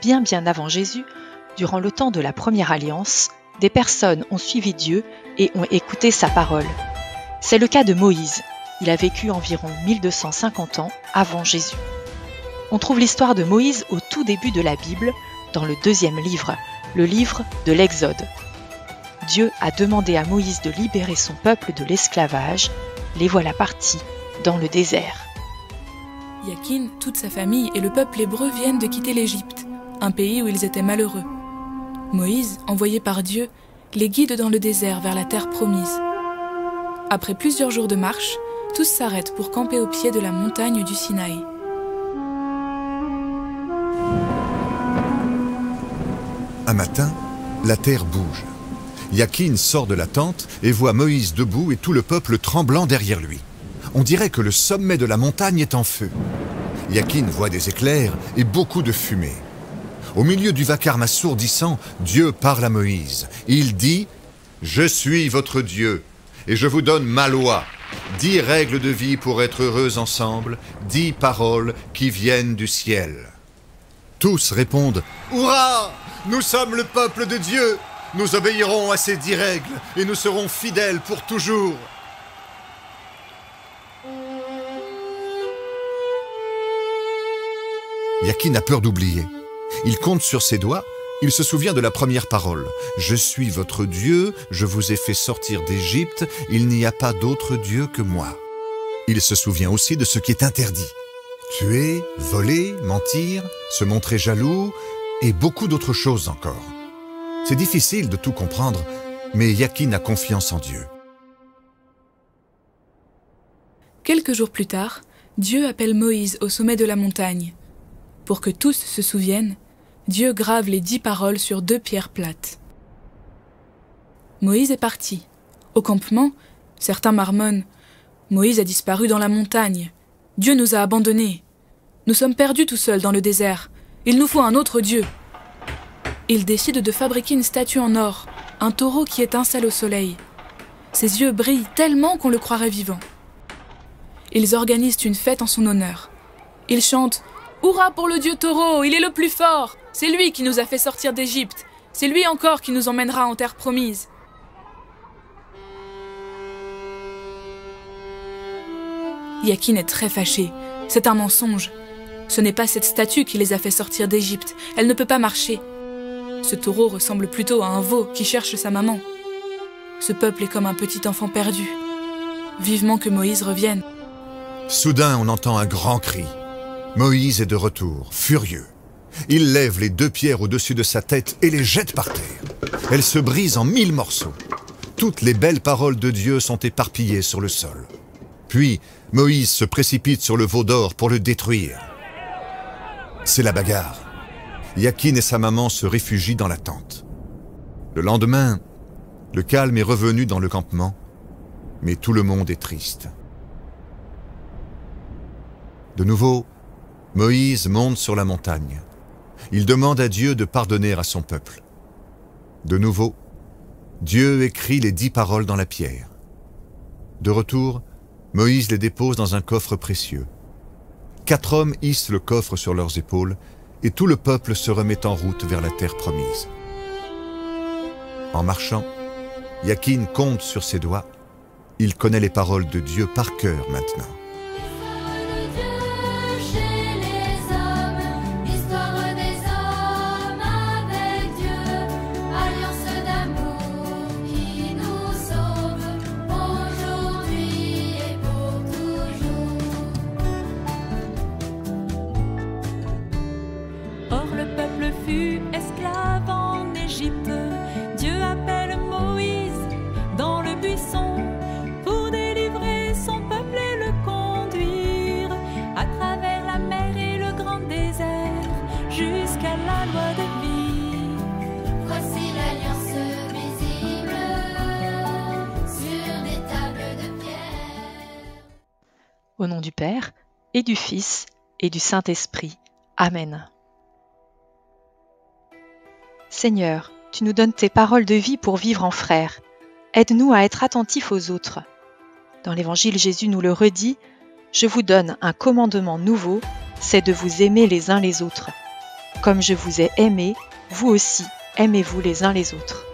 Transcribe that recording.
Bien avant Jésus, durant le temps de la première alliance, des personnes ont suivi Dieu et ont écouté sa parole. C'est le cas de Moïse. Il a vécu environ 1250 ans avant Jésus. On trouve l'histoire de Moïse au tout début de la Bible, dans le 2e livre, le livre de l'Exode. Dieu a demandé à Moïse de libérer son peuple de l'esclavage. Les voilà partis dans le désert. Yakin, toute sa famille et le peuple hébreu viennent de quitter l'Égypte, un pays où ils étaient malheureux. Moïse, envoyé par Dieu, les guide dans le désert vers la terre promise. Après plusieurs jours de marche, tous s'arrêtent pour camper au pied de la montagne du Sinaï. Un matin, la terre bouge. Yakin sort de la tente et voit Moïse debout et tout le peuple tremblant derrière lui. On dirait que le sommet de la montagne est en feu. Yakin voit des éclairs et beaucoup de fumée. Au milieu du vacarme assourdissant, Dieu parle à Moïse. Il dit « Je suis votre Dieu et je vous donne ma loi. 10 règles de vie pour être heureux ensemble, 10 paroles qui viennent du ciel. » Tous répondent « Hurrah! Nous sommes le peuple de Dieu! Nous obéirons à ces 10 règles et nous serons fidèles pour toujours. » Yakin a peur d'oublier. Il compte sur ses doigts, il se souvient de la première parole. « Je suis votre Dieu, je vous ai fait sortir d'Égypte, il n'y a pas d'autre Dieu que moi. » Il se souvient aussi de ce qui est interdit. Tuer, voler, mentir, se montrer jaloux et beaucoup d'autres choses encore. C'est difficile de tout comprendre, mais Yakin a confiance en Dieu. Quelques jours plus tard, Dieu appelle Moïse au sommet de la montagne. Pour que tous se souviennent, Dieu grave les 10 paroles sur 2 pierres plates. Moïse est parti. Au campement, certains marmonnent « Moïse a disparu dans la montagne. Dieu nous a abandonnés. Nous sommes perdus tout seuls dans le désert. Il nous faut un autre Dieu. » Ils décident de fabriquer une statue en or, un taureau qui étincelle au soleil. Ses yeux brillent tellement qu'on le croirait vivant. Ils organisent une fête en son honneur. Ils chantent « Hurrah pour le dieu taureau, il est le plus fort! C'est lui qui nous a fait sortir d'Égypte. C'est lui encore qui nous emmènera en terre promise. » Yakin est très fâché. C'est un mensonge. Ce n'est pas cette statue qui les a fait sortir d'Égypte. Elle ne peut pas marcher. Ce taureau ressemble plutôt à un veau qui cherche sa maman. Ce peuple est comme un petit enfant perdu. Vivement que Moïse revienne. Soudain, on entend un grand cri. Moïse est de retour, furieux. Il lève les 2 pierres au-dessus de sa tête et les jette par terre. Elles se brisent en 1000 morceaux. Toutes les belles paroles de Dieu sont éparpillées sur le sol. Puis, Moïse se précipite sur le veau d'or pour le détruire. C'est la bagarre. Yakin et sa maman se réfugient dans la tente. Le lendemain, le calme est revenu dans le campement, mais tout le monde est triste. De nouveau, Moïse monte sur la montagne. Il demande à Dieu de pardonner à son peuple. De nouveau, Dieu écrit les 10 paroles dans la pierre. De retour, Moïse les dépose dans un coffre précieux. 4 hommes hissent le coffre sur leurs épaules et tout le peuple se remet en route vers la terre promise. En marchant, Yakin compte sur ses doigts. Il connaît les paroles de Dieu par cœur maintenant. Esclave en Égypte, Dieu appelle Moïse dans le buisson pour délivrer son peuple et le conduire à travers la mer et le grand désert jusqu'à la loi de vie. Voici l'alliance visible sur des tables de pierre. Au nom du Père, et du Fils, et du Saint-Esprit. Amen. Seigneur, tu nous donnes tes paroles de vie pour vivre en frères. Aide-nous à être attentifs aux autres. Dans l'Évangile, Jésus nous le redit, « Je vous donne un commandement nouveau, c'est de vous aimer les uns les autres. » Comme je vous ai aimé, vous aussi, aimez-vous les uns les autres.